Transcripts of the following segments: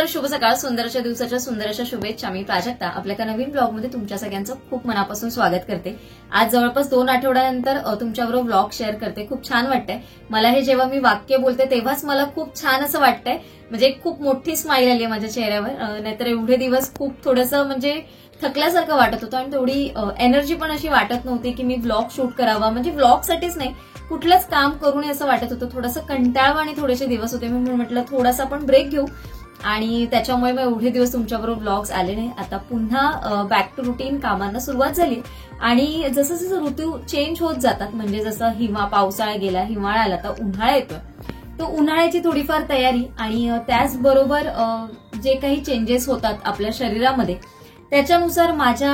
नमस्कार, शुभ सकाळ. सुंदरच्या दिवसाच्या सुंदरच्या शुभेच्छा. मी प्राजक्ता आपल्या एका नवीन ब्लॉगमध्ये तुमच्या सगळ्यांचं खूप मनापासून स्वागत करते. आज जवळपास 2 आठवड्यानंतर तुमच्याबरोबर ब्लॉग शेअर करते. खूप छान वाटतंय मला हे. जेव्हा मी वाक्य बोलते तेव्हाच मला खूप छान असं वाटतंय. म्हणजे खूप मोठी स्माईल आली आहे माझ्या चेहऱ्यावर. नाहीतर एवढे दिवस खूप थोडंसं म्हणजे थकल्यासारखं वाटत होतं आणि तेवढी एनर्जी पण अशी वाटत नव्हती की मी ब्लॉग शूट करावा. म्हणजे ब्लॉगसाठीच नाही, कुठलंच काम करू नये असं वाटत होतं. थोडंसं कंटाळवा आणि थोडेसे दिवस होते. मी म्हटलं थोडासा आपण ब्रेक घेऊ आणि त्याच्यामुळे मग एवढे दिवस तुमच्याबरोबर ब्लॉग्स आले नाही. आता पुन्हा बॅक टू रुटीन कामांना सुरुवात झाली आणि जसं जसं ऋतू चेंज होत जातात, म्हणजे जसं पावसाळा गेला, हिवाळा आला, तर उन्हाळा येतोय, तो उन्हाळ्याची थोडीफार तयारी आणि त्याचबरोबर जे काही चेंजेस होतात आपल्या शरीरामध्ये त्याच्यानुसार माझ्या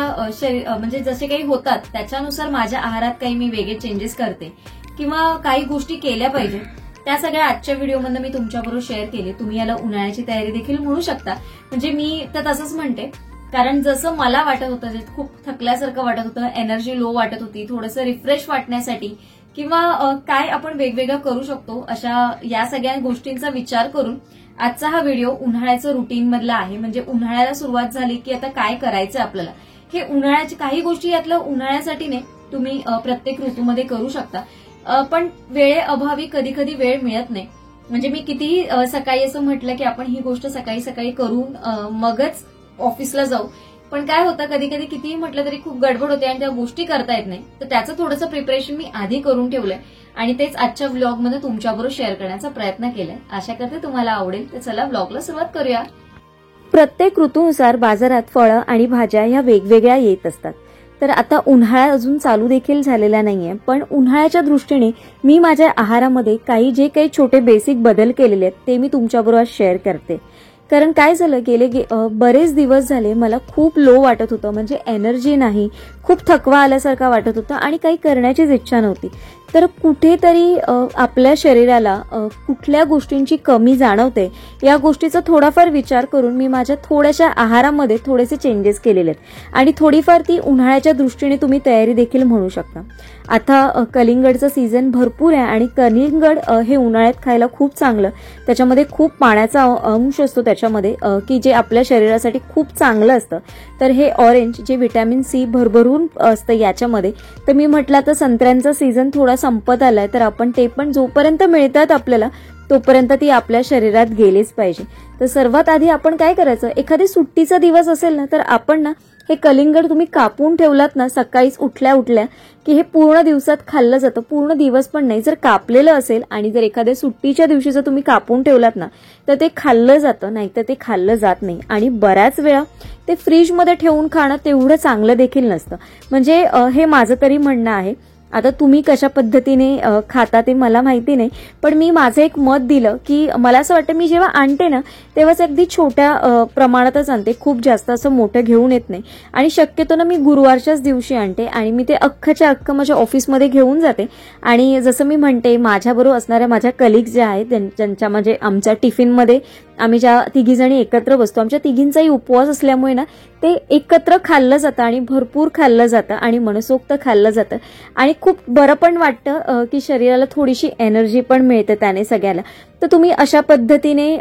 म्हणजे जसे काही होतात त्याच्यानुसार माझ्या आहारात काही मी वेगळे चेंजेस करते किंवा काही गोष्टी केल्या पाहिजे. त्या सगळ्या आजच्या व्हिडिओमध्ये मी तुमच्याबरोबर शेअर केले. तुम्ही याला उन्हाळ्याची तयारी देखील म्हणू शकता. म्हणजे मी तर तसंच म्हणते, कारण जसं मला वाटत होतं, जे खूप थकल्यासारखं वाटत होतं, एनर्जी लो वाटत होती, थोडंसं रिफ्रेश वाटण्यासाठी किंवा काय आपण वेगवेगळं करू शकतो अशा या सगळ्या गोष्टींचा विचार करून आजचा हा व्हिडिओ उन्हाळ्याचं रुटीन मधला आहे. म्हणजे उन्हाळ्याला सुरुवात झाली की आता काय करायचं आपल्याला, हे उन्हाळ्याची काही गोष्टी यातलं उन्हाळ्यासाठी नाही, तुम्ही प्रत्येक ऋतूमध्ये करू शकता. पण वेळेअभावी कधी कधी वेळ मिळत नाही. म्हणजे मी कितीही सकाळी असं म्हटलं की आपण ही गोष्ट सकाळी सकाळी करून मगच ऑफिसला जाऊ, पण काय होतं कधी कधी कितीही म्हटलं तरी खूप गडबड होते आणि त्या गोष्टी करता येत नाही. तर त्याचं थोडंसं प्रिपरेशन मी आधी करून ठेवलंय आणि तेच आजच्या व्लॉगमध्ये तुमच्याबरोबर शेअर करण्याचा प्रयत्न केलाय. आशा करते तुम्हाला आवडेल. तर चला व्लॉगला सुरुवात करूया. प्रत्येक ऋतूनुसार बाजारात फळं आणि भाज्या ह्या वेगवेगळ्या येत असतात. तर आता उन्हाळा अजून चालू देखील झालेला नाहीये, पण उन्हाळ्याच्या दृष्टीने मी माझ्या आहारामध्ये जे काही छोटे बेसिक बदल केलेले आहेत ते मी तुमच्याबरोबर शेअर करते. कारण काय झालं, गेले बरेच दिवस झाले मला खूप लो वाटत होतं. म्हणजे एनर्जी नाही, खूप थकवा आल्यासारखा वाटत होता आणि काही करण्याचीच इच्छा नव्हती. तर कुठेतरी आपल्या शरीराला कुठल्या गोष्टींची कमी जाणवते या गोष्टीचा थोडाफार विचार करून मी माझ्या थोड्याशा आहारामध्ये थोडेसे चेंजेस केलेले आहेत आणि थोडीफार ती उन्हाळ्याच्या दृष्टीने तुम्ही तयारी देखील म्हणू शकता. आता कलिंगडचं सीझन भरपूर आहे आणि कलिंगड हे उन्हाळ्यात खायला खूप चांगलं. त्याच्यामध्ये खूप पाण्याचा अंश असतो त्याच्यामध्ये की जे आपल्या शरीरासाठी खूप चांगलं असतं. तर हे ऑरेंज जे व्हिटॅमिन सी भरभरून असतं याच्यामध्ये, तर मी म्हटलं तर संत्र्यांचा सीझन थोडा संपत आलाय, तर आपण ते पण जोपर्यंत मिळतात आपल्याला तोपर्यंत ती आपल्या शरीरात गेलीच पाहिजे. तर सर्वात आधी आपण काय करायचं, एखादी सुट्टीचा दिवस असेल ना, तर आपण ना हे कलिंगड तुम्ही कापून ठेवलात ना सकाळीच उठल्या उठल्या की हे पूर्ण दिवसात खाल्लं जातं. पूर्ण दिवस पण नाही, जर कापलेलं असेल आणि जर एखाद्या सुट्टीच्या दिवशी जर तुम्ही कापून ठेवलात ना तर ते खाल्लं जातं, नाही तर ते खाल्लं जात नाही. आणि बऱ्याच वेळा ते फ्रीजमध्ये ठेवून खाणं तेवढं चांगलं देखील नसतं. म्हणजे हे माझं तरी म्हणणं आहे. आता तुम्ही कशा पद्धतीने खाता ते मला माहिती नाही, पण मी माझं एक मत दिलं की मला असं वाटतं मी जेव्हा आणते ना तेव्हाच अगदी छोट्या प्रमाणातच आणते, खूप जास्त असं मोठं घेऊन येत नाही. आणि शक्यतो ना मी गुरुवारच्याच दिवशी आणते आणि मी ते अख्खच्या अख्खं माझ्या ऑफिसमध्ये घेऊन जाते. आणि जसं मी म्हणते, माझ्याबरोबर असणाऱ्या माझ्या कलिग्स ज्या आहेत ज्यांच्या म्हणजे आमच्या टिफिनमध्ये आम्ही ज्या तिघीजणी एकत्र बसतो, आमच्या तिघींचाही उपवास असल्यामुळे ना ते एकत्र खाल्लं जातं आणि भरपूर खाल्लं जातं आणि मनसोक्त खाल्लं जातं आणि खूप बरं पण वाटतं की शरीराला थोडीशी एनर्जी पण मिळते त्याने सगळ्याला. तर तुम्ही अशा पद्धतीने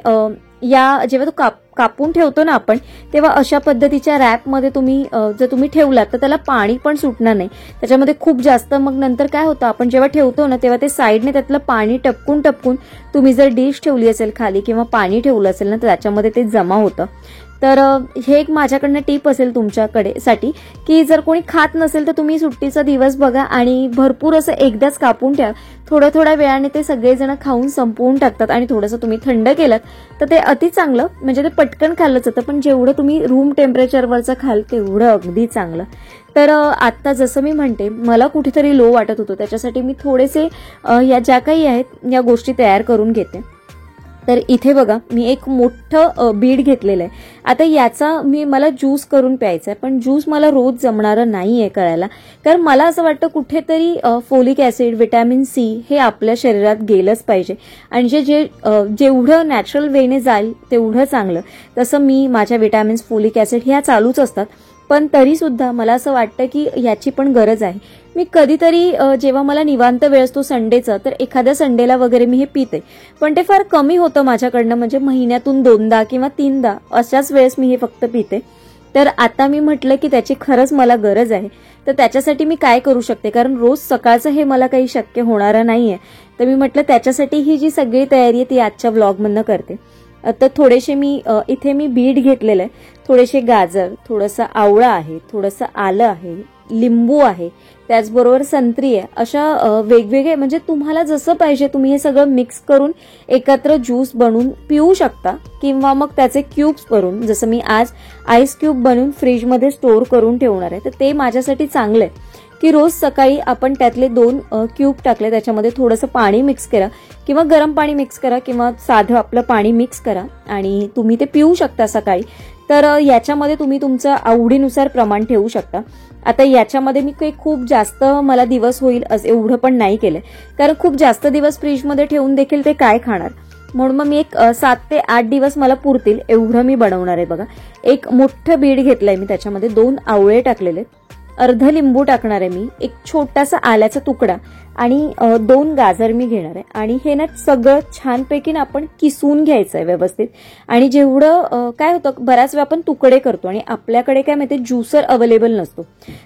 जेव्हा तो कापून ठेवतो ना आपण, तेव्हा अशा पद्धतीच्या रॅपमध्ये तुम्ही जर तुम्ही ठेवलात तर त्याला पाणी पण सुटणार नाही त्याच्यामध्ये खूप जास्त. मग नंतर काय होतं, आपण जेव्हा ठेवतो ना तेव्हा ते साईडने त्यातलं पाणी टपकून टपकून तुम्ही जर डिश ठेवली असेल खाली किंवा पाणी ठेवलं असेल ना तर त्याच्यामध्ये ते जमा होतं. तर हे एक माझ्याकडनं टिप असेल तुमच्याकडे साठी की जर कोणी खात नसेल तर तुम्ही सुट्टीचा दिवस बघा आणि भरपूर असं एकदाच कापून ठेवा. थोड्या थोड्या वेळाने ते सगळेजण खाऊन संपवून टाकतात आणि थोडंसं तुम्ही थंड केलं तर ते अति चांगलं. म्हणजे ते पटकन खाल्लं जातं, पण जेवढं तुम्ही रूम टेम्परेचरवरचं खाल तेवढं अगदी चांगलं. तर आता जसं मी म्हणते, मला कुठेतरी लो वाटत होतं, त्याच्यासाठी मी थोडेसे या ज्या काही आहेत या गोष्टी तयार करून घेते. तर इथे बघा मी एक मोठं बीट घेतलेलं आहे. आता याचा मला ज्यूस करून प्यायचा आहे, पण ज्यूस मला रोज जमणारं नाहीये करायला. कारण मला असं वाटतं कुठेतरी फोलिक ऍसिड, व्हिटॅमिन सी हे आपल्या शरीरात गेलंच पाहिजे आणि जेवढं नॅचरल वेने जाईल तेवढं चांगलं. तसं मी माझ्या व्हिटॅमिन्स, फोलिक ऍसिड ह्या चालूच असतात, पण तरी सुद्धा मला असं वाटतं की याची पण गरज आहे. मी कधीतरी जेव्हा मला निवांत वेळ असतो संडेचा, तर एखाद्या संडेला वगैरे मी हे पिते, पण ते फार कमी होतं माझ्याकडनं, म्हणजे महिन्यातून 2दा किंवा 3दा अशाच वेळेस मी हे फक्त पिते. तर आता मी म्हटलं की त्याची खरंच मला गरज आहे, तर त्याच्यासाठी मी काय करू शकते, कारण रोज सकाळचं हे मला काही शक्य होणारं नाहीये. तर मी म्हटलं त्याच्यासाठी ही जी सगळी तयारी आहे ती आजच्या व्लॉगमधनं करते. तर थोडेसे इथे मी बीट घेतलेलं आहे, थोडेसे गाजर, थोडंसं आवळा आहे, थोडंसं आलं आहे, लिंबू आहे, त्याचबरोबर संत्री आहे. अशा वेगवेगळे म्हणजे तुम्हाला जसं पाहिजे तुम्ही हे सगळं मिक्स करून एकत्र ज्यूस बनवून पिऊ शकता, किंवा मग त्याचे क्यूब्स करून, जसं मी आज आईस क्यूब बनवून फ्रीजमध्ये स्टोअर करून ठेवणार आहे. तर ते माझ्यासाठी चांगलं आहे की रोज सकाळी आपण त्यातले 2 क्यूब टाकले, त्याच्यामध्ये थोडंसं पाणी मिक्स करा, किंवा गरम पाणी मिक्स करा, किंवा साधं आपलं पाणी मिक्स करा आणि तुम्ही ते पिऊ शकता सकाळी. तर याच्यामध्ये तुम्ही तुमचं आवडीनुसार प्रमाण ठेवू शकता. आता याच्यामध्ये मी काही खूप जास्त मला दिवस होईल असं एवढं पण नाही केलंय, कारण खूप जास्त दिवस फ्रीजमध्ये ठेवून देखील ते काय खाणार, म्हणून मग मी एक 7 ते 8 दिवस मला पुरतील एवढं मी बनवणार आहे. बघा, एक मोठं बीट घेतलंय मी, त्याच्यामध्ये 2 आवळे टाकलेले, अर्ध लिंबू टाकणार आहे मी, एक छोटासा आल्याचा तुकडा आणि 2 गाजर मी घेणार आहे. आणि हे ना सगळं छानपैकी ना आपण किसून घ्यायचं आहे व्यवस्थित. आणि जेवढं काय होतं, बऱ्याच वेळा आपण तुकडे करतो आणि आपल्याकडे काय माहिती ज्युसर अवेलेबल नसतो.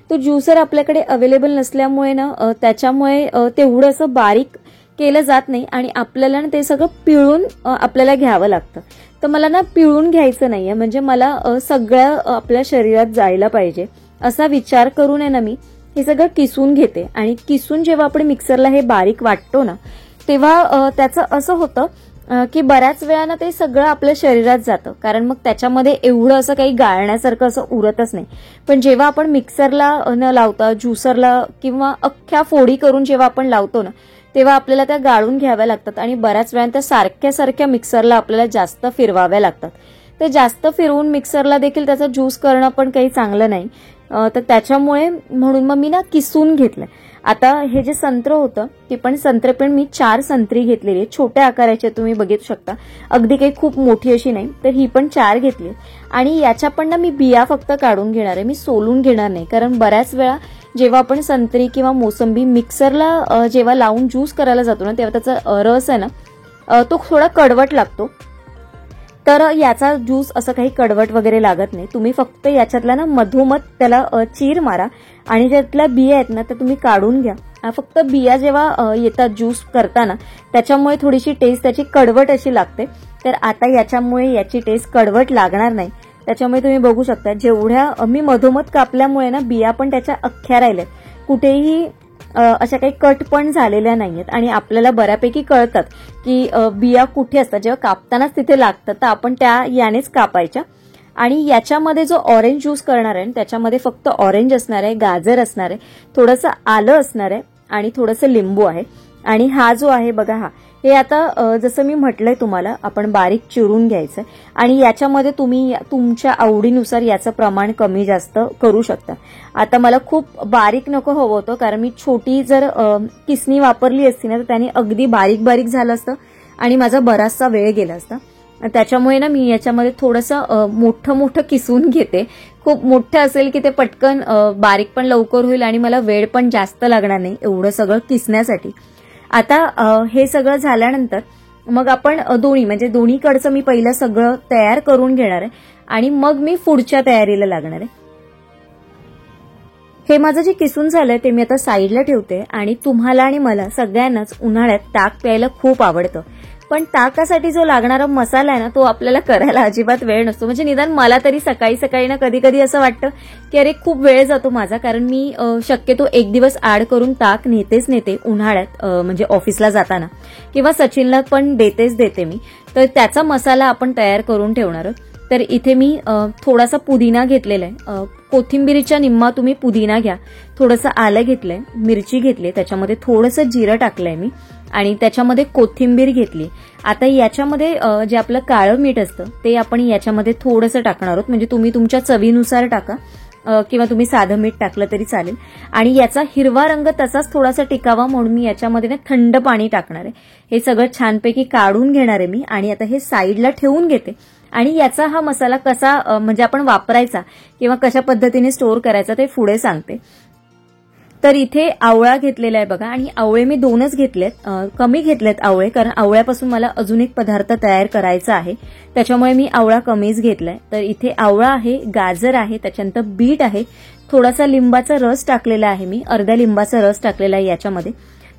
तो ज्युसर आपल्याकडे अवेलेबल नसल्यामुळे ना त्याच्यामुळे तेवढं असं बारीक केलं जात नाही आणि आपल्याला ना ते सगळं पिळून आपल्याला घ्यावं लागतं. तर मला ना पिळून घ्यायचं नाहीये, म्हणजे मला सगळं आपल्या शरीरात जायला पाहिजे असा विचार करून आहे ना मी हे सगळं किसून घेते. आणि किसून जेव्हा आपण मिक्सरला हे बारीक वाटतो ना, तेव्हा त्याचं असं होतं की बऱ्याच वेळा ना ते सगळं आपल्या शरीरात जातं, कारण मग त्याच्यामध्ये एवढं असं काही गाळण्यासारखं असं उरतच नाही. पण जेव्हा आपण मिक्सरला न लावता ज्युसरला किंवा अख्ख्या फोडी करून जेव्हा आपण लावतो ना, तेव्हा आपल्याला त्या गाळून घ्याव्या लागतात आणि बऱ्याच वेळा त्या सारख्या सारख्या मिक्सरला आपल्याला जास्त फिरवाव्या लागतात. ते जास्त फिरवून मिक्सरला देखील त्याचा ज्यूस करणं पण काही चांगलं नाही. तर त्याच्यामुळे म्हणून मग मी ना किसून घेतलंय. आता हे जे संत्र होतं ते पण संत्रे पण मी 4 संत्री घेतलेली, छोट्या आकाराची तुम्ही बघू शकता, अगदी काही खूप मोठी अशी नाही. तर ही पण 4 घेतली आणि याच्या पण ना मी बिया फक्त काढून घेणार आहे, मी सोलून घेणार नाही. कारण बऱ्याच वेळा जेव्हा आपण संत्री किंवा मोसंबी मिक्सरला जेव्हा लावून ज्यूस करायला जातो ना, तेव्हा त्याचा रस आहे ना तो थोडा कडवट लागतो. तर याचा ज्यूस असं काही कडवट वगैरे लागत नाही. तुम्ही फक्त याच्यातला ना मधोमध त्याला चीर मारा आणि ज्यातल्या बिया आहेत ना त्या तुम्ही काढून घ्या. फक्त बिया जेव्हा येतात ज्यूस करताना त्याच्यामुळे थोडीशी टेस्ट त्याची कडवट अशी लागते. तर आता याच्यामुळे याची टेस्ट कडवट लागणार नाही. त्याच्यामुळे तुम्ही बघू शकता जेवढ्या मी मधोमध कापल्यामुळे ना बिया पण त्याच्या अख्ख्या राहिल्यात, कुठेही अशा काही कट पण झालेल्या नाहीयेत. आणि आपल्याला बऱ्यापैकी कळतात की बिया कुठे असतात, जेव्हा कापतानाच तिथे लागतात, तर आपण त्या यानेच कापायच्या. आणि याच्यामध्ये जो ऑरेंज ज्यूस करणार आहे त्याच्यामध्ये फक्त ऑरेंज असणार आहे, गाजर असणार आहे, थोडंसं आलं असणार आहे आणि थोडंसं लिंबू आहे. आणि हा जो आहे बघा, हा हे आता जसं मी म्हटलंय तुम्हाला आपण बारीक चिरून घ्यायचं आणि याच्यामध्ये तुम्ही तुमच्या आवडीनुसार याचं प्रमाण कमी जास्त करू शकता. आता मला खूप बारीक नको हवं होतं, कारण मी छोटी जर किसणी वापरली असती ना तर त्याने अगदी बारीक बारीक झालं असतं आणि माझा बराचसा वेळ गेला असता. त्याच्यामुळे ना मी याच्यामध्ये थोडंसं मोठं मोठं किसून घेते. खूप मोठं असेल की ते पटकन बारीक पण लवकर होईल आणि मला वेळ पण जास्त लागणार नाही एवढं सगळं किसण्यासाठी. आता हे सगळं झाल्यानंतर मग आपण दोन्हीकडचं मी पहिलं सगळं तयार करून घेणार आहे आणि मग मी पुढच्या तयारीला लागणार आहे. हे माझं जे किसून झालंय ते मी आता साईडला ठेवते. आणि तुम्हाला आणि मला सगळ्यांनाच उन्हाळ्यात ताक प्यायला खूप आवडतं, पण ताकासाठी जो लागणारा मसाला आहे ना तो आपल्याला करायला अजिबात वेळ नसतो. म्हणजे निदान मला तरी सकाळी सकाळी ना कधी कधी असं वाटतं की अरे खूप वेळ जातो माझा, कारण मी शक्यतो एक दिवस ऍड करून ताक नेते उन्हाळ्यात, म्हणजे ऑफिसला जाताना, किंवा सचिनला पण देते मी. तर त्याचा मसाला आपण तयार करून ठेवणार आहोत. तर इथे मी थोडासा पुदिना घेतलेला आहे, कोथिंबीरीच्या निम्मा तुम्ही पुदिना घ्या, थोडंसं आलं घेतलंय, मिरची घेतली, त्याच्यामध्ये थोडंसं जिरं टाकलंय मी आणि त्याच्यामध्ये कोथिंबीर घेतली. आता याच्यामध्ये जे आपलं काळं मीठ असतं ते आपण याच्यामध्ये थोडंसं टाकणार आहोत, म्हणजे तुम्ही तुमच्या चवीनुसार टाका किंवा तुम्ही साधं मीठ टाकलं तरी चालेल. आणि याचा हिरवा रंग तसाच थोडासा टिकावा म्हणून मी याच्यामध्ये ना थंड पाणी टाकणार आहे. हे सगळं छानपैकी काढून घेणार आहे मी आणि आता हे साईडला ठेवून घेते. आणि याचा हा मसाला कसा म्हणजे आपण वापरायचा किंवा कशा पद्धतीने स्टोअर करायचा ते पुढे सांगते. तर इथे आवळा घेतलेला आहे बघा, आणि आवळे मी 2च घेतलेत, कमी घेतलेत आवळे, कारण आवळ्यापासून मला अजून एक पदार्थ तयार करायचा आहे, त्याच्यामुळे मी आवळा कमीच घेतलाय. तर इथे आवळा आहे, गाजर आहे, त्याच्यानंतर बीट आहे, थोडासा लिंबाचा रस टाकलेला आहे, मी अर्ध्या लिंबाचा रस टाकलेला आहे याच्यामध्ये.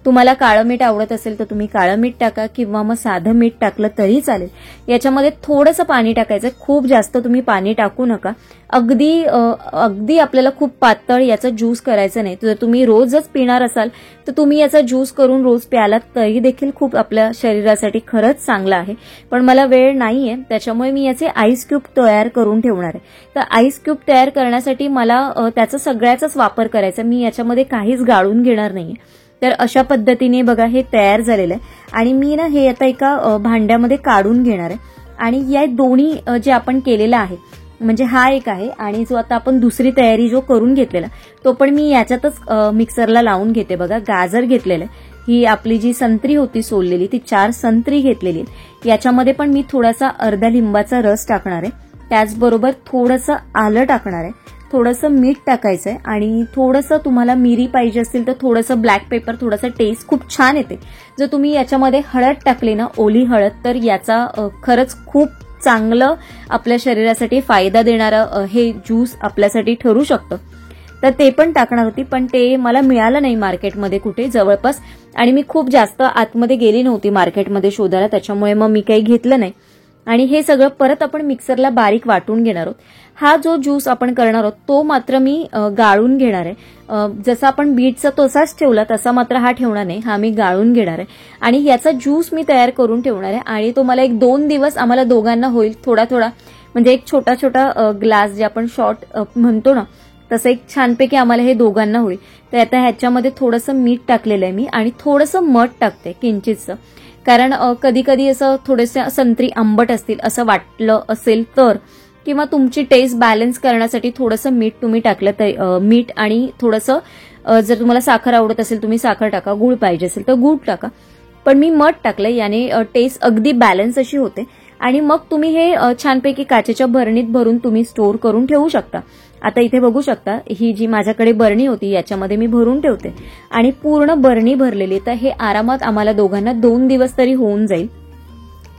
तुम्हाला काळं मीठ आवडत असेल तर तुम्ही काळं मीठ टाका, किंवा मग साधं मीठ टाकलं तरी चालेल. याच्यामध्ये थोडंसं पाणी टाकायचं, खूप जास्त तुम्ही पाणी टाकू नका. अगदी आपल्याला खूप पातळ याचा ज्यूस करायचा नाही. जर तुम्ही रोजच पिणार असाल तर तुम्ही याचा ज्यूस करून रोज प्यालात तरी देखील खूप आपल्या शरीरासाठी खरंच चांगला आहे. पण मला वेळ नाहीये, त्याच्यामुळे मी याचे आईस क्यूब तयार करून ठेवणार आहे. तर आईस क्यूब तयार करण्यासाठी मला त्याचा सगळ्याचाच वापर करायचा, मी याच्यामध्ये काहीच गाळून घेणार नाहीये. तर अशा पद्धतीने बघा हे तयार झालेलं आहे, आणि मी ना हे आता एका भांड्यामध्ये काढून घेणार आहे. आणि या दोन्ही जे आपण केलेला आहे, म्हणजे हा एक आहे, आणि जो आता आपण दुसरी तयारी जो करून घेतलेला तो पण मी याच्यातच मिक्सरला लावून घेते. बघा गाजर घेतलेलं आहे, ही आपली जी संत्री होती सोललेली ती 4 संत्री घेतलेली आहे. याच्यामध्ये पण मी थोडासा अर्धा लिंबाचा रस टाकणार आहे, त्याचबरोबर थोडंसं आलं टाकणार आहे, थोडंसं मीठ टाकायचंय, आणि थोडंसं तुम्हाला मिरी पाहिजे असेल तर थोडंसं ब्लॅक पेपर, थोडंसं टेस्ट खूप छान येते. जर तुम्ही याच्यामध्ये हळद टाकली ना, ओली हळद, तर याचा खरंच खूप चांगलं आपल्या शरीरासाठी फायदा देणारं हे ज्यूस आपल्यासाठी ठरू शकतं. तर ते पण टाकणार होती, पण ते मला मिळालं नाही मार्केटमध्ये कुठे जवळपास, आणि मी खूप जास्त आतमध्ये गेली नव्हती मार्केटमध्ये शोधायला, त्याच्यामुळे मग मी काही घेतलं नाही. आणि हे सगळं परत आपण मिक्सरला बारीक वाटून घेणार आहोत. हा जो ज्यूस आपण करणार आहोत तो मात्र मी गाळून घेणार आहे. जसा आपण बीटचा तसाच ठेवला तसा मात्र हा ठेवणार नाही, हा मी गाळून घेणार आहे. आणि याचा ज्यूस मी तयार करून ठेवणार आहे, आणि तो मला 1-2 दिवस आम्हाला दोघांना होईल. थोडा थोडा म्हणजे एक छोटा छोटा ग्लास जे आपण शॉट म्हणतो ना, तसं एक छानपैकी आम्हाला हे दोघांना होईल. तर आता ह्याच्यामध्ये थोडंसं मीठ टाकलेलं आहे मी, आणि थोडंसं मध टाकते किंचितचं, कारण कधी कधी असं थोडेसे संत्री आंबट असतील असं वाटलं असेल तर, किंवा तुमची टेस्ट बॅलन्स करण्यासाठी थोडंसं मीठ तुम्ही टाकलं तर, मीठ आणि थोडंसं जर तुम्हाला साखर आवडत असेल तुम्ही साखर टाका, गूळ पाहिजे असेल तर गूळ टाका. पण मी मध टाकलं, याने टेस्ट अगदी बॅलन्स अशी होते. आणि मग तुम्ही हे छानपैकी काचेच्या बरणीत भरून तुम्ही स्टोअर करून ठेवू शकता. आता इथे बघू शकता, ही जी माझ्याकडे बरणी होती याच्यामध्ये मी भरून ठेवते, आणि पूर्ण बरणी भरलेली. तर हे आरामात आम्हाला दोघांना 2 दिवस तरी होऊन जाईल.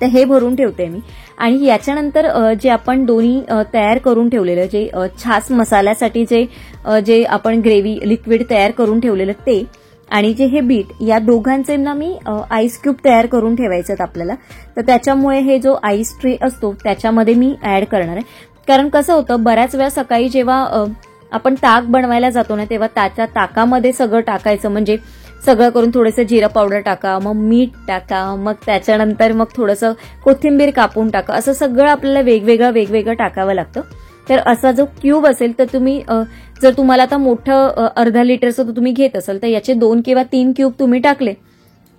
तर हे भरून ठेवते मी. आणि याच्यानंतर जे आपण दोन्ही तयार करून ठेवलेलं, जे छास मसाल्यासाठी जे आपण ग्रेव्ही लिक्विड तयार करून ठेवलेलं ते, आणि जे हे बीट, या दोघांचे ना मी आईस क्यूब तयार करून ठेवायचे आहेत आपल्याला. तर त्याच्यामुळे हे जो आईस ट्रे असतो त्याच्यामध्ये मी ऍड करणार आहे. कारण कसं होतं, बऱ्याच वेळा सकाळी जेव्हा आपण ताक बनवायला जातो ना, तेव्हा त्याच्या ताकामध्ये सगळं टाकायचं, म्हणजे सगळं करून थोडंसं जिरा पावडर टाका, मग मीठ टाका, मग त्याच्यानंतर मग थोडंसं कोथिंबीर कापून टाका, असं सगळं आपल्याला वेगवेगळं टाकावं लागतं. तर असा जो क्यूब असेल तर तुम्ही जर तुम्हाला आता मोठं अर्धा लिटरचं तर तुम्ही घेत असाल तर याचे 2 किंवा 3 क्यूब तुम्ही टाकले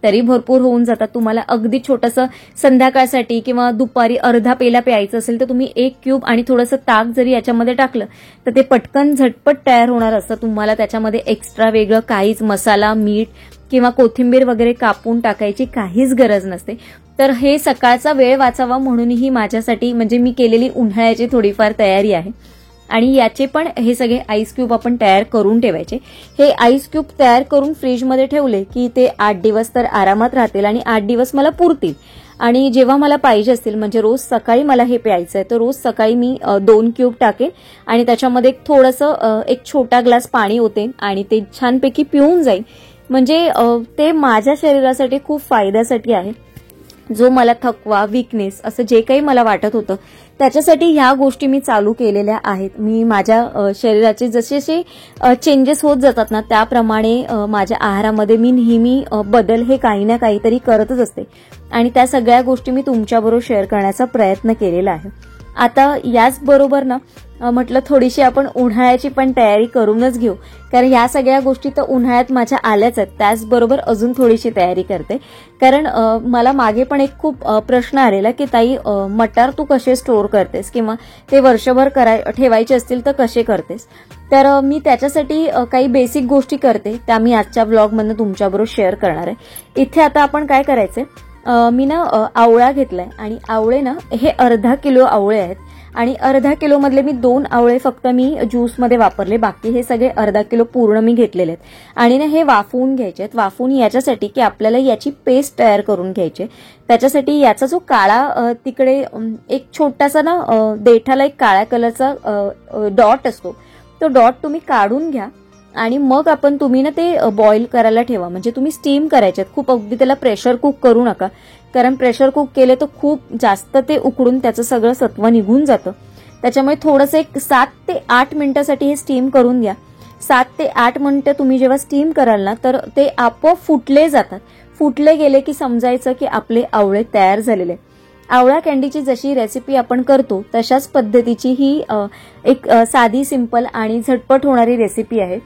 तरी भरपूर होऊन जातात. तुम्हाला अगदी छोटंसं संध्याकाळसाठी किंवा दुपारी अर्धा पेला प्यायचं असेल तर तुम्ही 1 क्यूब आणि थोडंसं ताक जरी याच्यामध्ये टाकलं तर ते पटकन झटपट तयार होणार असतं. तुम्हाला त्याच्यामध्ये एक्स्ट्रा वेगळं काहीच मसाला, मीठ किंवा कोथिंबीर वगैरे कापून टाकायची काहीच गरज नसते. तर हे सकाळचा वेळ वाचावा म्हणूनही माझ्यासाठी म्हणजे मी केलेली उन्हाळ्याची थोडीफार तयारी आहे. आणि याचे पण हे सगळे आईस क्यूब आपण तयार करून ठेवायचे. हे आईस क्यूब तयार करून फ्रीजमध्ये ठेवले की ते 8 दिवस तर आरामात राहतील आणि 8 दिवस मला पुरतील. आणि जेव्हा मला पाहिजे असतील म्हणजे रोज सकाळी मला हे प्यायचं आहे तर रोज सकाळी मी 2 क्यूब टाकेन आणि त्याच्यामध्ये थोडंसं एक छोटा ग्लास पाणी ओतेन आणि ते छानपैकी पिऊन जाईल. म्हणजे ते माझ्या शरीरासाठी खूप फायद्यासाठी आहे. जो मला थकवा, वीकनेस असं जे काही मला वाटत होतं त्याच्यासाठी ह्या गोष्टी मी चालू केलेल्या आहेत. मी माझ्या शरीराचे जसे चेंजेस होत जातात ना त्याप्रमाणे माझ्या आहारामध्ये मी नेहमी बदल हे काही ना काहीतरी करतच असते आणि त्या सगळ्या गोष्टी मी तुमच्याबरोबर शेअर करण्याचा प्रयत्न केलेला आहे. आता याचबरोबर ना म्हटलं थोडीशी आपण उन्हाळ्याची पण तयारी करूनच घेऊ कारण ह्या सगळ्या गोष्टी तर उन्हाळ्यात माझ्या आल्याच आहेत. त्याचबरोबर अजून थोडीशी तयारी करते कारण मला मागे पण एक खूप प्रश्न आलेला की ताई मटार तू कसे स्टोअर करतेस किंवा ते वर्षभर ठेवायचे असतील तर कसे करतेस. तर मी त्याच्यासाठी काही बेसिक गोष्टी करते त्या मी आजच्या ब्लॉगमधून तुमच्याबरोबर शेअर करणार आहे. इथे आता आपण काय करायचंय मी ना आवळा घेतलाय आणि आवळे ना हे अर्धा किलो आवळे आहेत आणि अर्धा किलो मधले मी 2 आवळे फक्त मी ज्यूसमध्ये वापरले, बाकी हे सगळे अर्धा किलो पूर्ण मी घेतलेले आहेत. आणि ना हे वाफवून घ्यायचे आहेत. वाफवून याच्यासाठी की आपल्याला याची पेस्ट तयार करून घ्यायची. त्याच्यासाठी याचा जो काळा तिकडे एक छोटासा ना देठाला एक काळ्या कलरचा डॉट असतो, तो डॉट तुम्ही काढून घ्या आणि मग आपण तुम्ही ना ते बॉईल करायला ठेवा. म्हणजे तुम्ही स्टीम करायचे, खूप अगदी त्याला प्रेशर कुक करू नका, कारण प्रेशर कुक केले तर खूप जास्त ते उकडून त्याचं सगळं सत्व निघून जातं. त्याच्यामुळे थोडंसं एक 7 ते 8 मिनिटासाठी हे स्टीम करून घ्या. 7 ते 8 मिनिटं तुम्ही जेव्हा स्टीम कराल ना तर ते आपोआप फुटले जातात. फुटले गेले की समजायचं की आपले आवळे तयार झालेले. आवळा कॅन्डीची जशी रेसिपी आपण करतो तशाच पद्धतीची ही एक साधी सिंपल आणि झटपट होणारी रेसिपी आहे.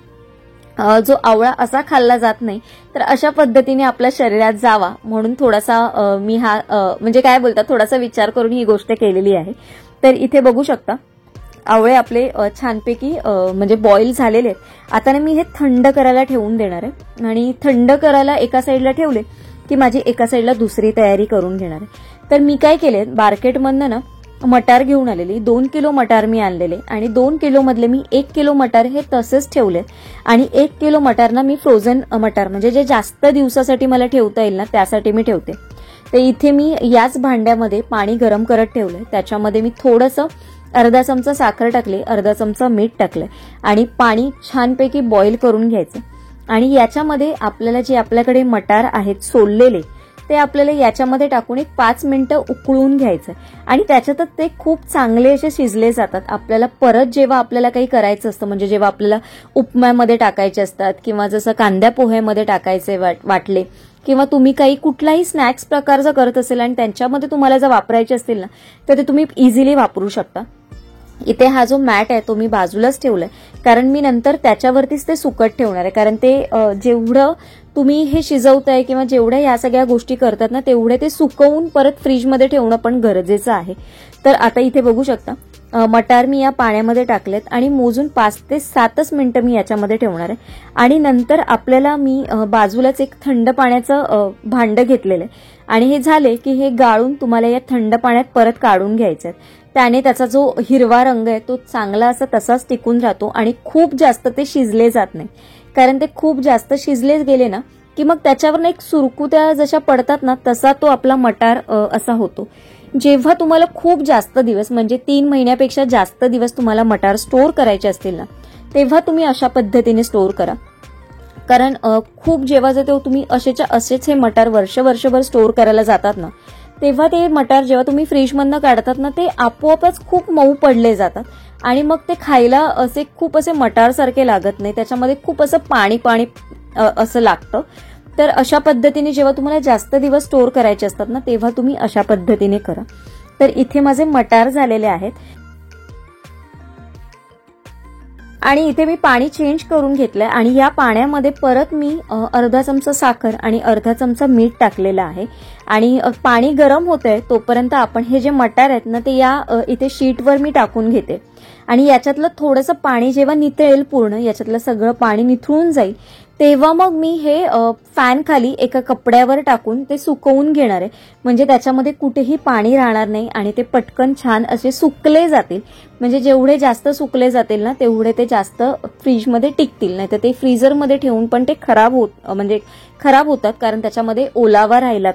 जो आवळा असा खाल्ला जात नाही, तर अशा पद्धतीने आपल्या शरीरात जावा म्हणून थोडासा मी हा म्हणजे काय बोलतात थोडासा विचार करून ही गोष्ट केलेली आहे. तर इथे बघू शकता आवळे आपले छानपैकी म्हणजे बॉईल झालेले आहेत. आता ना मी हे थंड करायला ठेवून देणार आहे आणि थंड करायला एका साईडला ठेवले की माझी एका साईडला दुसरी तयारी करून घेणार आहे. तर मी काय केले, मार्केटमधनं ना मटार घेऊन आलेली, 2 किलो मटार मी आणलेले आणि 2 किलो मधले मी 1 किलो मटार हे तसेच ठेवले आणि 1 किलो मटारना मी फ्रोझन मटार म्हणजे जे जास्त दिवसासाठी मला ठेवता येईल ना त्यासाठी मी ठेवते. तर इथे मी याच भांड्यामध्ये पाणी गरम करत ठेवलंय. त्याच्यामध्ये मी थोडंसं अर्धा चमचा साखर टाकले, अर्धा चमचा मीठ टाकले आणि पाणी छानपैकी बॉईल करून घ्यायचं. आणि याच्यामध्ये आपल्याला जे आपल्याकडे मटार आहेत सोललेले ते आपल्याला याच्यामध्ये टाकून एक 5 मिनिटं उकळून घ्यायचं आणि त्याच्यातच ते खूप चांगले असे शिजले जातात. आपल्याला परत जेव्हा आपल्याला काही करायचं असतं म्हणजे जेव्हा आपल्याला उपम्यामध्ये टाकायचे असतात किंवा जसं कांद्या पोह्यामध्ये टाकायचे वाटले किंवा तुम्ही काही कुठलाही स्नॅक्स प्रकारचं करत असेल आणि त्यांच्यामध्ये तुम्हाला जर वापरायचे असतील ना तर ते तुम्ही इझिली वापरू शकता. इथे हा जो मॅट आहे तो मी बाजूलाच ठेवलाय, कारण मी नंतर त्याच्यावरतीच ते सुकट ठेवणार आहे. कारण ते जेवढं तुम्ही हे शिजवताय किंवा जेवढ्या या सगळ्या गोष्टी करतात ना तेवढे ते सुकवून परत फ्रीजमध्ये ठेवणं पण गरजेचं आहे. तर आता इथे बघू शकता मटार मी या पाण्यामध्ये टाकलेत आणि मोजून 5 ते 7 मिनिटं मी याच्यामध्ये ठेवणार आहे. आणि नंतर आपल्याला मी बाजूलाच एक थंड पाण्याचं भांडं घेतलेलं आहे आणि हे झाले की हे गाळून तुम्हाला या थंड पाण्यात परत काढून घ्यायचं आहे. त्याने त्याचा जो हिरवा रंग आहे तो चांगला असा तसाच टिकून राहतो आणि खूप जास्त ते शिजले जात नाही. कारण ते खूप जास्त शिजले गेले ना की मग त्याच्यावर एक सुरकुत्या जशा पडतात ना तसा तो आपला मटार असा होतो. जेव्हा तुम्हाला खूप जास्त दिवस म्हणजे 3 महिन्यापेक्षा जास्त दिवस तुम्हाला मटार स्टोअर करायचे असतील ना तेव्हा तुम्ही अशा पद्धतीने स्टोअर करा. कारण खूप जेव्हा तुम्ही असेच हे मटार वर्षभर स्टोअर करायला जातात ना तेव्हा ते मटार जेव्हा तुम्ही फ्रीजमधनं काढतात ना ते आपोआपच खूप मऊ पडले जातात आणि मग ते खायला असे खूप असे मटारसारखे लागत नाही. त्याच्यामध्ये खूप असं पाणी असं लागतं. तर अशा पद्धतीने जेव्हा तुम्हाला जास्त दिवस स्टोअर करायचे असतात ना तेव्हा तुम्ही अशा पद्धतीने करा. तर इथे माझे मटार झालेले आहेत आणि इथे मी पाणी चेंज करून घेतलंय आणि या पाण्यामध्ये परत मी अर्धा चमचा साखर आणि अर्धा चमचा मीठ टाकलेलं आहे. आणि पाणी गरम होतंय तोपर्यंत आपण हे जे मटार आहेत ना ते या इथे शीटवर मी टाकून घेते आणि याच्यातलं थोडंसं पाणी जेव्हा नितळेल पूर्ण याच्यातलं सगळं पाणी निथळून जाईल तेव्हा मग मी हे फॅन खाली एका कपड्यावर टाकून ते सुकवून घेणार आहे. म्हणजे त्याच्यामध्ये कुठेही पाणी राहणार नाही आणि ते पटकन छान असे सुकले जातील. म्हणजे जेवढे जास्त सुकले जातील ना तेवढे ते जास्त फ्रीजमध्ये टिकतील. नाही तर ते फ्रीजरमध्ये ठेवून पण ते खराब होतात कारण त्याच्यामध्ये ओलावा राहिला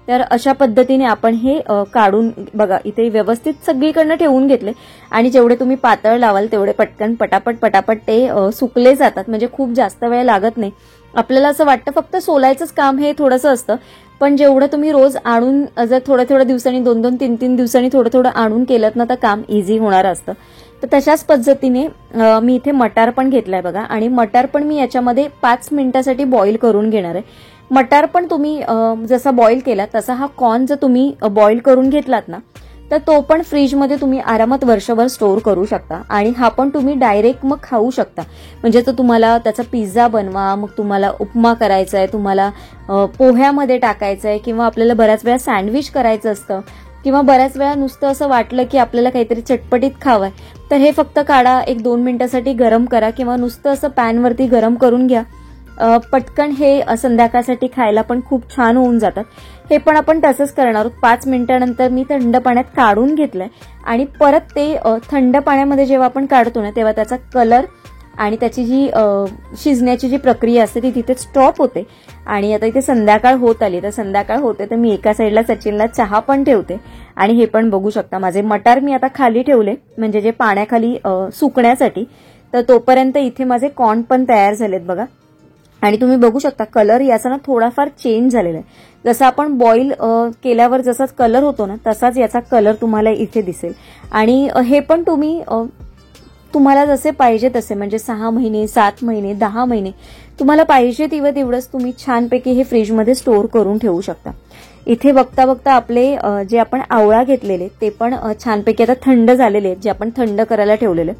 तर अशा पद्धतीने आपण हे काढून बघा इथे व्यवस्थित सगळीकडनं ठेवून घेतले आणि जेवढे तुम्ही पातळ लावाल तेवढे पटकन पटापट ते सुकले जातात. म्हणजे खूप जास्त वेळ लागत नाही. आपल्याला असं वाटतं फक्त सोलायचंच काम हे थोडंसं असतं, पण जेवढं तुम्ही रोज आणून जर थोड्या दिवसांनी 2-2, 3-3 दिवसांनी थोडं आणून केलं ना तर काम इझी होणार असतं. तर तशाच पद्धतीने मी इथे मटार पण घेतलाय बघा आणि मटार पण मी याच्यामध्ये 5 मिनिटासाठी बॉईल करून घेणार आहे. मटार पण तुम्ही जसा बॉईल केला तसा हा कॉर्न जर तुम्ही बॉईल करून घेतलात ना तर तो पण फ्रीजमध्ये तुम्ही आरामात वर्षभर स्टोअर करू शकता आणि हा पण तुम्ही डायरेक्ट मग खाऊ शकता. म्हणजे तो तुम्हाला त्याचा पिझ्झा बनवा, मग तुम्हाला उपमा करायचा आहे, तुम्हाला पोह्यामध्ये टाकायचं आहे किंवा आपल्याला बऱ्याच वेळा सँडविच करायचं असतं किंवा बऱ्याच वेळा नुसतं असं वाटलं की आपल्याला काहीतरी चटपटीत खावंय तर हे फक्त काढा, 1-2 मिनिटासाठी गरम करा किंवा नुसतं असं पॅनवरती गरम करून घ्या पटकन हे संध्याकाळसाठी खायला पण खूप छान होऊन जातात. हे पण आपण तसंच करणार आहोत. 5 मिनिटानंतर मी थंड पाण्यात काढून घेतलंय आणि परत ते थंड पाण्यामध्ये जेव्हा आपण काढतो ना तेव्हा त्याचा कलर आणि त्याची जी शिजण्याची जी प्रक्रिया असते ती तिथे स्टॉप होते. आणि आता इथे संध्याकाळ होत आली, तर संध्याकाळ होते तर मी एका साईडला सचिनला चहा पण ठेवते. आणि हे पण बघू शकता माझे मटार मी आता खाली ठेवले, म्हणजे जे पाण्याखाली सुकण्यासाठी. तर तोपर्यंत इथे माझे कॉर्न पण तयार झालेत बघा. आणि तुम्ही बघू शकता कलर याचा ना थोडाफार चेंज झालेला आहे. जसं आपण बॉईल केल्यावर जसाच कलर होतो ना तसाच याचा कलर तुम्हाला इथे दिसेल. आणि हे पण तुम्हाला जसे पाहिजे तसे, म्हणजे 6 महिने 7 महिने 10 महिने तुम्हाला पाहिजे तेवढंच तुम्ही छानपैकी हे फ्रीजमध्ये स्टोअर करून ठेवू शकता. इथे बघता बघता आपले जे आपण आवळा घेतलेले ते पण छानपैकी आता थंड झालेले आहेत, जे आपण थंड करायला ठेवलेले.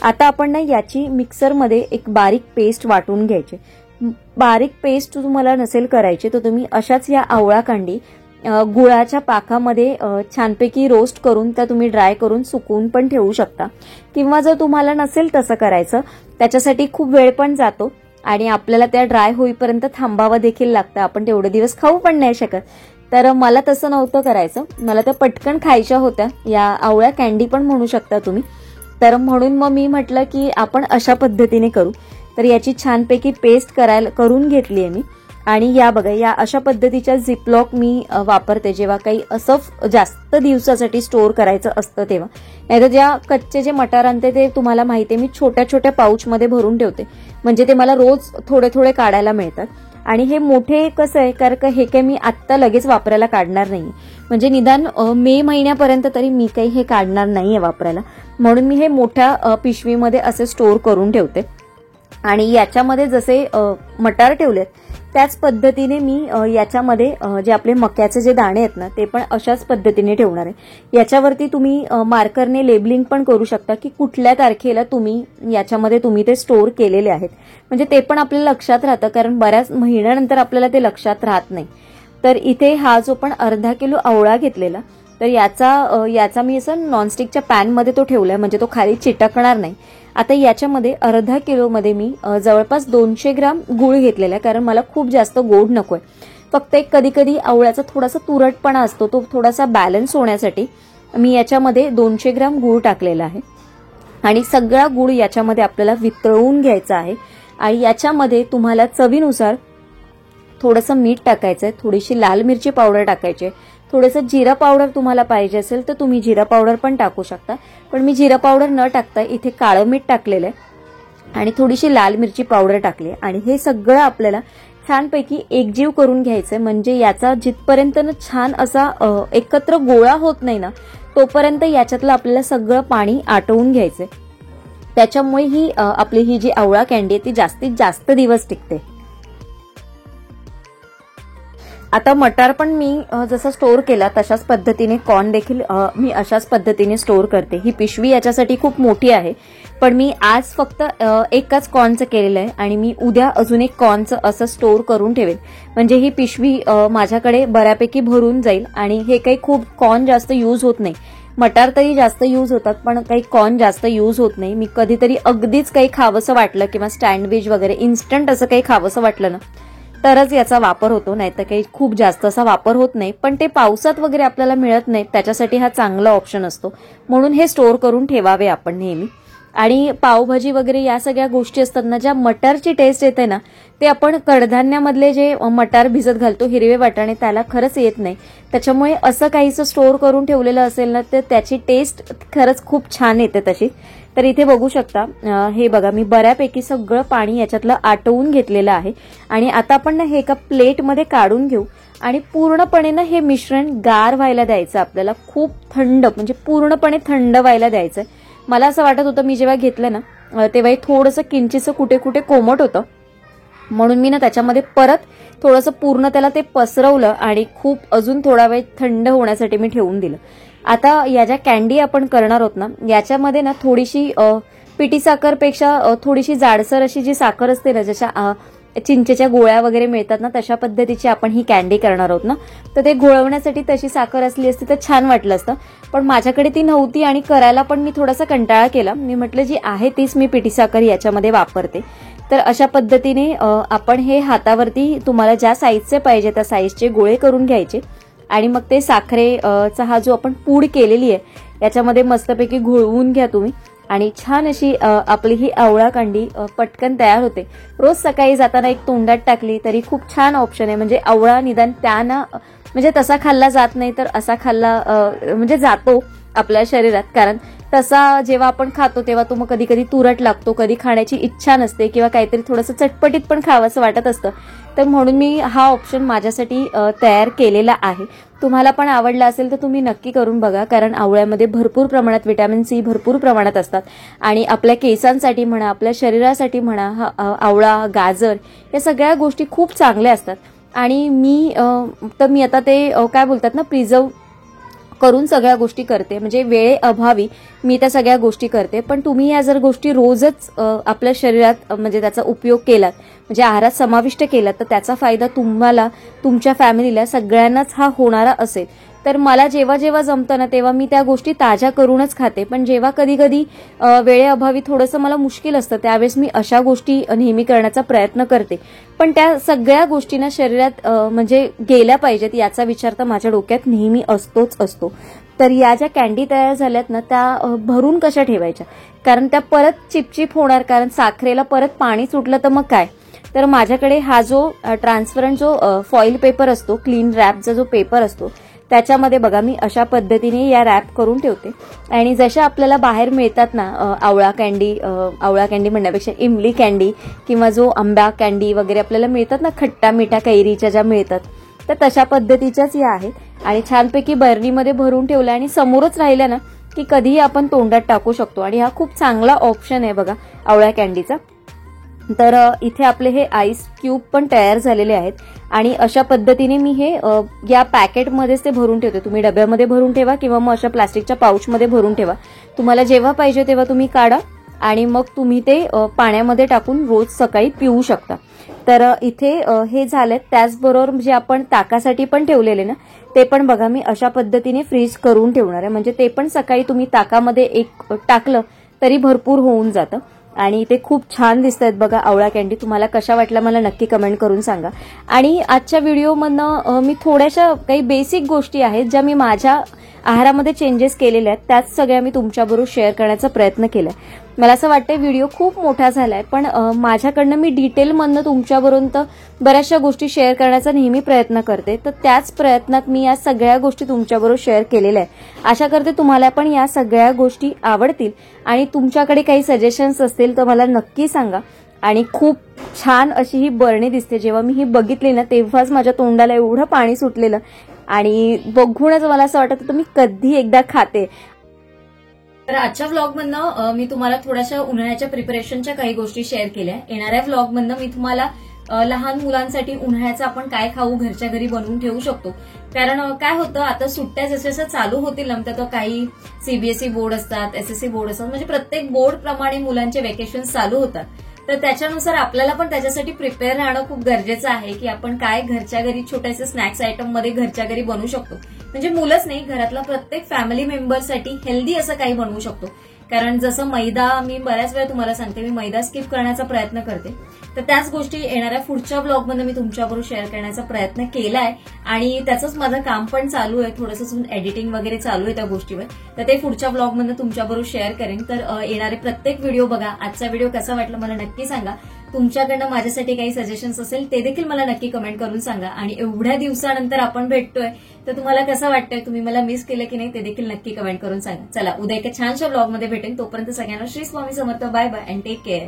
आता आपण ना याची मिक्सरमध्ये एक बारीक पेस्ट वाटून घ्यायची. बारीक पेस्ट तुम्हाला नसेल करायची तर तुम्ही अशाच या आवळा कांडी गुळाच्या पाकामध्ये छानपैकी रोस्ट करून त्या तुम्ही ड्राय करून सुकवून पण ठेवू शकता. किंवा जर तुम्हाला नसेल तसं करायचं, त्याच्यासाठी खूप वेळ पण जातो आणि आपल्याला त्या ड्राय होईपर्यंत थांबावं देखील लागतं. आपण तेवढे दिवस खाऊ पण नाही शकत. तर मला तसं नव्हतं करायचं, मला त्या पटकन खायच्या होत्या. या आवळ्या कॅन्डी पण म्हणू शकता तुम्ही. तर म्हणून मग मी म्हटलं की आपण अशा पद्धतीने करू. तर याची छानपैकी पेस्ट करून घेतली आहे मी. आणि या बघा या अशा पद्धतीच्या झिपलॉक मी वापरते जेव्हा काही असं जास्त दिवसासाठी स्टोअर करायचं असतं तेव्हा. नाहीतर ज्या कच्चे जे मटार आणते ते तुम्हाला माहिती आहे मी छोट्या छोट्या पाऊचमध्ये भरून ठेवते, म्हणजे ते मला रोज थोडे थोडे काढायला मिळतात. आणि हे मोठे कसं आहे कारण का हे काही मी आत्ता लगेच वापरायला काढणार नाही, म्हणजे निदान मे महिन्यापर्यंत तरी मी काही हे काढणार नाहीये वापरायला. म्हणून मी हे मोठ्या पिशवीमध्ये असे स्टोअर करून ठेवते. आणि याच्यामध्ये जसे मटार ठेवलेत त्याच पद्धतीने मी याच्यामध्ये जे आपले मक्याचे जे दाणे आहेत ना ते पण अशाच पद्धतीने ठेवणार आहे. याच्यावरती तुम्ही मार्करने लेबलिंग पण करू शकता की कुठल्या तारखेला याच्यामध्ये तुम्ही ते स्टोअर केलेले आहेत, म्हणजे ते पण आपल्याला लक्षात राहतं, कारण बऱ्याच महिन्यानंतर आपल्याला ते लक्षात राहत नाही. तर इथे हा जो पण अर्धा किलो आवळा घेतलेला, तर याचा मी असं नॉनस्टिकच्या पॅनमध्ये तो ठेवलाय, म्हणजे तो खाली चिटकणार नाही. आता याच्यामध्ये अर्धा किलोमध्ये मी जवळपास 200 ग्राम गूळ घेतलेला आहे, कारण मला खूप जास्त गोड नकोय. फक्त एक कधी कधी आवळ्याचा थोडासा तुरटपणा असतो, तो थोडासा बॅलन्स होण्यासाठी मी याच्यामध्ये 200 ग्राम गूळ टाकलेला आहे. आणि सगळा गूळ याच्यामध्ये आपल्याला वितळवून घ्यायचा आहे. आणि याच्यामध्ये तुम्हाला चवीनुसार थोडंसं मीठ टाकायचंय, थोडीशी लाल मिरची पावडर टाकायची, थोडंसं जिरा पावडर तुम्हाला पाहिजे असेल तर तुम्ही जिरा पावडर पण टाकू शकता. पण मी जिरा पावडर न टाकता इथे काळं मीठ टाकलेलं आहे आणि थोडीशी लाल मिरची पावडर टाकली. आणि हे सगळं आपल्याला छानपैकी एकजीव करून घ्यायचंय, म्हणजे याचा जिथपर्यंत ना छान असा एकत्र गोळा होत नाही ना तोपर्यंत याच्यातलं आपल्याला सगळं पाणी आटवून घ्यायचंय. त्याच्यामुळे ही जी आवळा कॅन्डी आहे ती जास्तीत जास्त दिवस टिकते. आता मटार पण मी जसं स्टोअर केला तशाच पद्धतीने कॉर्न देखील मी अशाच पद्धतीने स्टोअर करते. ही पिशवी याच्यासाठी खूप मोठी आहे, पण मी आज फक्त एकच कॉर्नचं केलेलं आहे आणि मी उद्या अजून एक कॉर्नचं असं स्टोअर करून ठेवेल, म्हणजे ही पिशवी माझ्याकडे बऱ्यापैकी भरून जाईल. आणि हे काही खूप कॉर्न जास्त यूज होत नाही, मटार तरी जास्त यूज होतात पण काही कॉर्न जास्त यूज होत नाही. मी कधीतरी अगदीच काही खावंसं वाटलं किंवा सँडविच वगैरे इन्स्टंट असं काही खावंसं वाटलं ना तरच याचा वापर होतो, नाही तर काही खूप जास्त असा वापर होत नाही. पण ते पावसात वगैरे आपल्याला मिळत नाही, त्याच्यासाठी हा चांगला ऑप्शन असतो, म्हणून हे स्टोअर करून ठेवावे आपण नेहमी. आणि पावभाजी वगैरे या सगळ्या गोष्टी असतात ना, ज्या मटारची टेस्ट येते ना ते आपण कडधान्यामधले जे मटार भिजत घालतो हिरवे वाटाणे त्याला खरंच येत नाही. त्याच्यामुळे असं काहीसं स्टोअर करून ठेवलेलं असेल ना तर त्याची टेस्ट खरंच खूप छान येते तशी. तर इथे बघू शकता हे बघा मी बऱ्यापैकी सगळं पाणी याच्यातलं आटवून घेतलेलं आहे. आणि आता आपण ना हे एका प्लेटमध्ये काढून घेऊ आणि पूर्णपणे ना हे मिश्रण गार व्हायला द्यायचं आपल्याला, खूप थंड म्हणजे पूर्णपणे थंड व्हायला द्यायचं. मला असं वाटत होतं मी जेव्हा घेतलं ना तेव्हा थोडंसं किंचितसं कुठे कुठे कोमट होतं, म्हणून मी ना त्याच्यामध्ये परत थोडंसं पूर्ण त्याला ते पसरवलं आणि खूप अजून थोडा वेळ थंड होण्यासाठी मी ठेवून दिलं. आता या ज्या कॅन्डी आपण करणार आहोत ना याच्यामध्ये ना थोडीशी पिठी साखरपेक्षा थोडीशी जाडसर अशी जी साखर असते ना, जशा चिंचेच्या गोळ्या वगैरे मिळतात ना तशा पद्धतीची आपण ही कॅन्डी करणार आहोत ना, तर ते घोळवण्यासाठी तशी साखर असली असती तर छान वाटलं असतं. पण माझ्याकडे ती नव्हती आणि करायला पण मी थोडासा कंटाळा केला. मी म्हटलं जी आहे तीच मी पिठी साखर याच्यामध्ये वापरते. तर अशा पद्धतीने आपण हे हातावरती तुम्हाला ज्या साईजचे पाहिजे त्या साईजचे गोळे करून घ्यायचे आणि मग ते साखरेचा हा जो आपण पूड केलेली आहे याच्यामध्ये मस्तपैकी घोळवून घ्या तुम्ही आणि छान अशी आपली ही आवळा कांडी पटकन तयार होते. रोज सकाळी जाताना एक तोंडात टाकली तरी खूप छान ऑप्शन आहे. म्हणजे आवळा निदान त्यानं म्हणजे तसा खाल्ला जात नाही तर असा खाल्ला म्हणजे जातो आपल्या शरीरात. कारण तसा जेव्हा आपण खातो तेव्हा तो मग कधी कधी तुरट लागतो, कधी खाण्याची इच्छा नसते किंवा काहीतरी थोडंसं चटपटीत पण खावंसं वाटत असतं. तर म्हणून मी हा ऑप्शन माझ्यासाठी तयार केलेला आहे. तुम्हाला पण आवडला असेल तर तुम्ही नक्की करून बघा. कारण आवळ्यामध्ये भरपूर प्रमाणात व्हिटॅमिन सी भरपूर प्रमाणात असतात आणि आपल्या केसांसाठी म्हणा, आपल्या शरीरासाठी म्हणा, हा आवळा, गाजर या सगळ्या गोष्टी खूप चांगल्या असतात. आणि मी आता ते काय बोलतात ना, प्रिझर्व करून सगळ्या गोष्टी करते. म्हणजे वेळेअभावी मी त्या सगळ्या गोष्टी करते. पण तुम्ही या जर गोष्टी रोजच आपल्या शरीरात म्हणजे त्याचा उपयोग केलात, म्हणजे आहारात समाविष्ट केलात, तर त्याचा फायदा तुम्हाला, तुमच्या फॅमिलीला, सगळ्यांनाच हा होणारा असेल. तर मला जेव्हा जेव्हा जमतं ना तेव्हा मी त्या गोष्टी ताज्या करूनच खाते. पण जेव्हा कधी कधी वेळेअभावी थोडंसं मला मुश्किल असतं त्यावेळेस मी अशा गोष्टी नेहमी करण्याचा प्रयत्न करते. पण त्या सगळ्या गोष्टींना शरीरात म्हणजे गेल्या पाहिजेत याचा विचार तर माझ्या डोक्यात नेहमी असतोच असतो. तर या ज्या कॅन्डी तयार झाल्यात ना त्या भरून कशा ठेवायच्या, कारण त्या परत चिपचिप होणार. कारण साखरेला परत पाणी सुटलं तर मग काय. तर माझ्याकडे हा जो ट्रान्सपरंट जो फॉईल पेपर असतो, क्लीन रॅपचा जो पेपर असतो, त्याच्यामध्ये बघा मी अशा पद्धतीने या रॅप करून ठेवते. आणि जशा आपल्याला बाहेर मिळतात ना आवळा कॅन्डी म्हणण्यापेक्षा इमली कॅन्डी किंवा जो आंबा कॅन्डी वगैरे आपल्याला मिळतात ना, खट्टा मिठा कैरीच्या ज्या मिळतात, तर तशा पद्धतीच्याच या आहेत. आणि छानपैकी बर्नीमध्ये भरून ठेवल्या आणि समोरच राहिल्या ना की कधीही आपण तोंडात टाकू शकतो. आणि हा खूप चांगला ऑप्शन आहे बघा आवळा कॅन्डीचा. तर इथे आपले हे आईस क्यूब पण तयार झालेले आहेत आणि अशा पद्धतीने मी हे या पॅकेटमध्येच ते भरून ठेवते. तुम्ही डब्यामध्ये भरून ठेवा किंवा मग अशा प्लास्टिकच्या पाऊचमध्ये भरून ठेवा. तुम्हाला जेव्हा पाहिजे तेव्हा तुम्ही काढा आणि मग तुम्ही ते पाण्यामध्ये टाकून रोज सकाळी पिऊ शकता. तर इथे हे झालं. त्याचबरोबर जे आपण ताकासाठी पण ठेवलेले ना ते पण बघा मी अशा पद्धतीने फ्रीज करून ठेवणार आहे. म्हणजे ते पण सकाळी तुम्ही ताकामध्ये एक टाकलं तरी भरपूर होऊन जातं. आणि ते खूप छान दिसत आहेत बघा आवळा कॅन्डी. तुम्हाला कशा वाटल्या मला नक्की कमेंट करून सांगा. आणि आजच्या व्हिडिओमधनं मी थोड्याशा काही बेसिक गोष्टी आहेत ज्या मी माझ्या आहारामध्ये चेंजेस केलेले आहेत, त्याच सगळ्या मी तुमच्याबरोबर शेअर करण्याचा प्रयत्न केलाय. मला असं वाटतंय व्हिडिओ खूप मोठा झालाय, पण माझ्याकडनं मी डिटेलमधनं तुमच्याबरोबर बऱ्याचशा गोष्टी शेअर करण्याचा नेहमी प्रयत्न करते. तर त्याच प्रयत्नात मी या सगळ्या गोष्टी तुमच्याबरोबर शेअर केलेल्या आहेत. आशा करते तुम्हाला पण या सगळ्या गोष्टी आवडतील आणि तुमच्याकडे काही सजेशन्स असतील तर मला नक्की सांगा. आणि खूप छान अशी ही बरणी दिसते. जेव्हा मी ही बघितली ना तेव्हाच माझ्या तोंडाला एवढं पाणी सुटलेलं आणि बघूनच मला असं वाटत होतं मी कधी एकदा खाते. तर आजच्या व्लॉगमधनं मी तुम्हाला थोड्याशा उन्हाळ्याच्या प्रिपरेशनच्या काही गोष्टी शेअर केल्या. येणाऱ्या व्लॉगमधनं मी तुम्हाला लहान मुलांसाठी उन्हाळ्याचं आपण काय खाऊ घरच्या घरी बनवून ठेवू शकतो. कारण काय होतं आता सुट्ट्या जसं चालू होतील ना तर काही सीबीएसई बोर्ड असतात, एसएससी बोर्ड असतात, म्हणजे प्रत्येक बोर्ड प्रमाणे मुलांचे वेकेशन चालू होतात. तर त्याच्यानुसार आपल्याला पण त्याच्यासाठी प्रिपेअर राहणं खूप गरजेचं आहे की आपण काय घरच्या घरी छोट्याशा स्नॅक्स आयटम मध्ये घरच्या घरी बनवू शकतो. म्हणजे मुलंच नाही, घरातला प्रत्येक फॅमिली मेंबरसाठी हेल्दी असं काही बनवू शकतो. कारण जसं मैदा, मी बऱ्याच वेळा तुम्हाला सांगते मी मैदा स्किप करण्याचा प्रयत्न करते. तर त्याच गोष्टी येणाऱ्या पुढच्या ब्लॉगमध्ये मी तुमच्याबरोबर शेअर करण्याचा प्रयत्न केलाय आणि त्याचंच माझं काम पण चालू आहे. थोडंसं एडिटिंग वगैरे चालू आहे त्या गोष्टीवर. तर ते पुढच्या ब्लॉगमध्ये तुमच्याबरोबर शेअर करेन. तर येणारे प्रत्येक व्हिडिओ बघा. आजचा व्हिडिओ कसा वाटला मला नक्की सांगा. तुमच्याकडनं माझ्यासाठी काही सजेशन्स असेल ते देखील मला नक्की कमेंट करून सांगा. आणि एवढ्या दिवसानंतर आपण भेटतोय तर तुम्हाला कसं वाटतंय, तुम्ही मला मिस केलं की नाही ते देखील नक्की कमेंट करून सांगा. चला उद्या एका छानशा ब्लॉगमध्ये भेटेन. तोपर्यंत सगळ्यांना Shri Swami Samarth. Bye bye and take care.